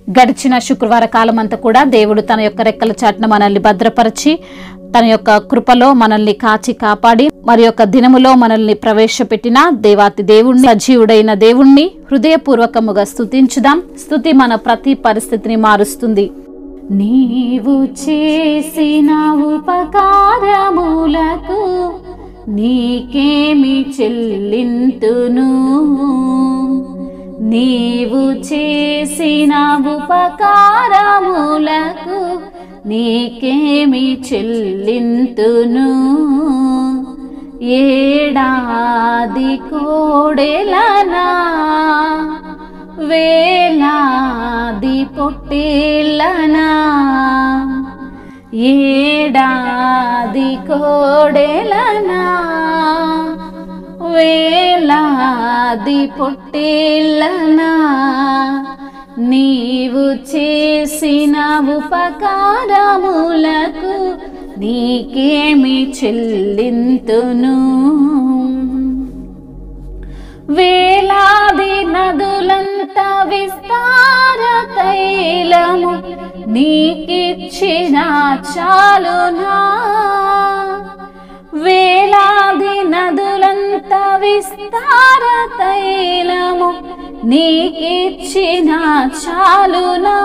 గడిచిన శుక్రవార కాలం అంతా కూడా దేవుడు తన యొక్క రెక్కల చాటున మనల్ని భద్రపరిచి తన యొక్క కృపలో మనల్ని కాచి కాపాడి మరి యొక్క దినములో మనల్ని ప్రవేశపెట్టిన దేవాతి దేవుణ్ణి, సజీవుడైన దేవుణ్ణి హృదయపూర్వకముగా స్తుతించుదాం. స్తుతి మన ప్రతి పరిస్థితిని మారుస్తుంది. నీవు చేసిన ఉపకారములకు నీకేమి చెల్లింతును, నీవు చేసిన ఉపకారములకు నీకేమి చెల్లింతును. ఏడాది కోడెలనా వేలాది పొట్టేళ్ళనా, ఏడాది కోడెలనా వేలాది పొట్టేళ్ళనా, నీవు చేసిన ఉపకారములకు నీకేమి చెల్లింతును. వేలాది నదులంత విస్తార తైలము నీకిచ్చిన చాలునా, వేలాది నదులంత విస్తార తైలము నీకిచ్చిన చాలునా,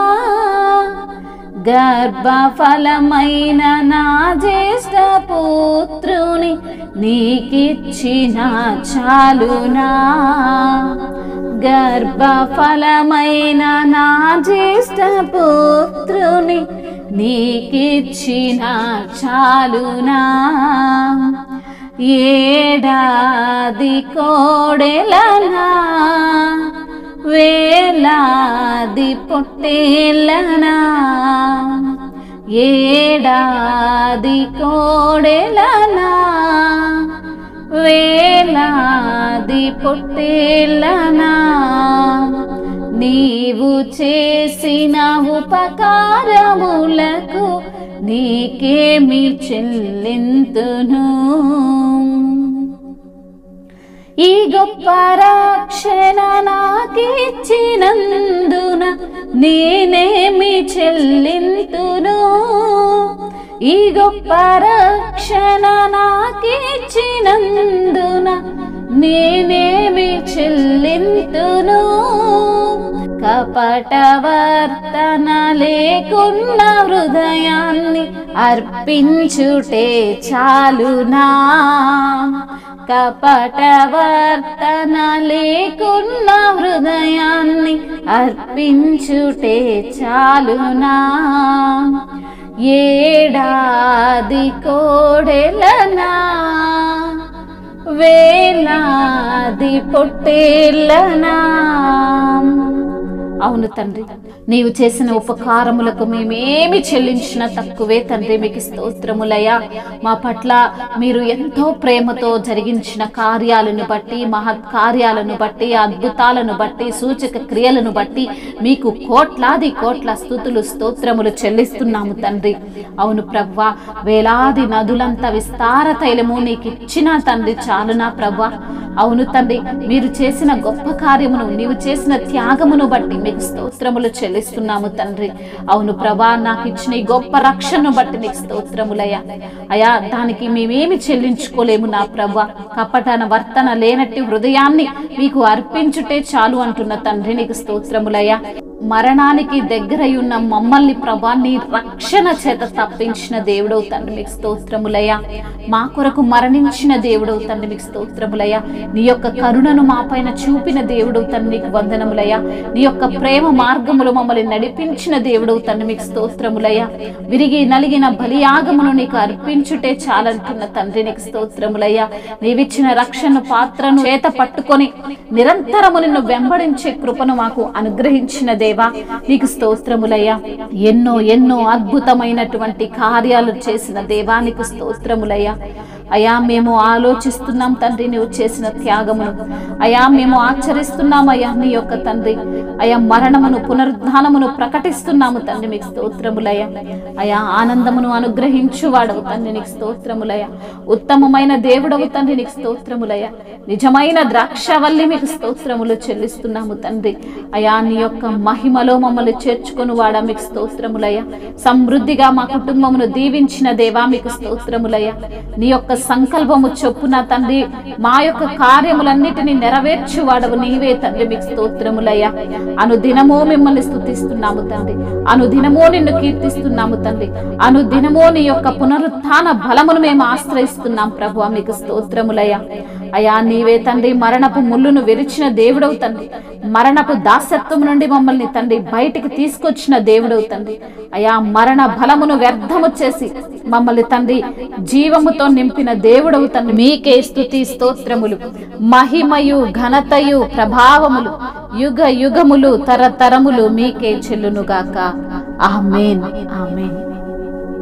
గర్భఫలమైన నా జ్యేష్ఠ పుత్రుని నీకిచ్చిన చాలునా, గర్భఫలమైన నా జ్యేష్ఠ పుత్రుని నీకిచ్చిన చాలునా. ఏడాది కోడెలనా వేలాది పొట్టేళ్ళనా, ఏడాది కోడెలనా వేలాది పొట్టేళ్ళనా, నీవు చేసిన ఉపకారములకు నీకేమి చెల్లింతును. ఈ గొప్ప రక్షణ నాకిచ్చినందున నేనేమి చెల్లింతును, ఈ గొప్ప రక్షణ నాకిచ్చినందున నేనేమి చెల్లింతును. కపటవర్తన లేకున్న హృదయాన్ని అర్పించుటే చాలునా, కపటవర్తన లేకున్న హృదయాన్ని అర్పించుటే చాలునా. ఏడాది కోడెలనా వేలాది పొట్టేళ్ళనా. అవును తండ్రి, నీవు చేసిన ఉపకారములకు మేమేమి చెల్లించినా తక్కువే తండ్రి. మీకు స్తోత్రములయ్యా. మా పట్ల మీరు ఎంతో ప్రేమతో జరిగించిన కార్యాలను బట్టి, మహత్ కార్యాలను బట్టి, అద్భుతాలను బట్టి, సూచక క్రియలను బట్టి మీకు కోట్లాది కోట్ల స్తుతులు స్తోత్రములు చెల్లిస్తున్నాము తండ్రి. అవును ప్రభువా, వేలాది నదులంత విస్తార తైలము నీకు ఇచ్చిన తండ్రి చాలునా ప్రభువా. అవును తండ్రి, మీరు చేసిన గొప్ప కార్యమును, నీవు చేసిన త్యాగమును బట్టి మీకు స్తోత్రములు చెల్లిస్తున్నాము తండ్రి. అవును ప్రభా, నాకు ఇచ్చిన ఈ గొప్ప రక్షణను బట్టి నీకు స్తోత్రములయ్యా. అయా, దానికి మేమేమి చెల్లించుకోలేము నా ప్రభా. కపటన వర్తన లేనట్టి హృదయాన్ని మీకు అర్పించుటే చాలు అంటున్న తండ్రి నీకు స్తోత్రములయ్యా. మరణానికి దగ్గరయున్న మమ్మల్ని ప్రభా నీ రక్షణ చేత తప్పించిన దేవుడవు తండ్రి మీకు స్తోత్రములయ్యా. మా కొరకు మరణించిన దేవుడవు తండ్రి మీకు స్తోత్రములయ్యా. నీ యొక్క కరుణను మా పైన చూపిన దేవుడవు తండ్రి నీకు వందనములయ్యా. నీ యొక్క ప్రేమ మార్గములు మమ్మల్ని నడిపించిన దేవుడవు తండ్రి మీకు స్తోత్రములయ్యా. విరిగి నలిగిన బలియాగమును నీకు అర్పించుటే చాలంటున్న తండ్రి నీకు స్తోత్రములయ్యా. నీవిచ్చిన రక్షణ పాత్రను చేత పట్టుకొని నిరంతరము నిన్ను వెంబడించే కృపను మాకు అనుగ్రహించిన దేవా నీకు స్తోత్రములయ్యా. ఎన్నో ఎన్నో అద్భుతమైనటువంటి కార్యాలు చేసిన దేవా నీకు స్తోత్రములయ్యా. అయా మేము ఆలోచిస్తున్నాం తండ్రి నీవు చేసిన త్యాగమును. అయా మేము ఆచరిస్తున్నాం అయ్యా నీ యొక్క తండ్రి అయా మరణమును పునరుద్ధానమును ప్రకటిస్తున్నాము తండ్రి. మీకు స్తోత్రములయ్యా. అయా ఆనందమును అనుగ్రహించువాడవు తండ్రి, నీకు స్తోత్రములయ్యా. ఉత్తమమైన దేవుడవు తండ్రి, నీకు స్తోత్రములయ్యా. నిజమైన ద్రాక్షవల్లి మీకు స్తోత్రములు చెల్లిస్తున్నాము తండ్రి. అయా నీ యొక్క మహిమలో మమ్మల్ని చేర్చుకొని వాడా మీకు స్తోత్రములయ్యా. సమృద్ధిగా మా కుటుంబమును దీవించిన దేవా మీకు స్తోత్రములయ్యా. నీ యొక్క సంకల్పము చొప్పున తండ్రి మా యొక్క కార్యములన్నిటినీ నెరవేర్చువాడవు నీవే తండ్రి, మీకు స్తోత్రములయ్యా. అనుదినమో మిమ్మల్ని స్తుతిస్తున్నాము తండ్రి, అనుదినమో నిన్ను కీర్తిస్తున్నాము తండ్రి, అనుదినమో నీ యొక్క పునరుత్థాన బలమును మేము ఆశ్రయిస్తున్నాం ప్రభువా, మీకు స్తోత్రములయ్యా. అయా నీవే తండ్రి మరణపు ముళ్ళును విరిచిన దేవుడవు తండ్రి, మరణపు దాస్యత్వం నుండి మమ్మల్ని తండ్రి బయటికి తీసుకొచ్చిన దేవుడవు తండ్రి. అయా మరణ బలమును వ్యర్థము చేసి మమ్మల్ని తండ్రి జీవముతో నింపిన దేవుడవు తండ్రి. మీకే స్తుతి స్తోత్రములు, మహిమయు ఘనతయు ప్రభావములు యుగ యుగములు తరతరములు మీకే చెల్లునుగాక. ఆమేన్ ఆమేన్.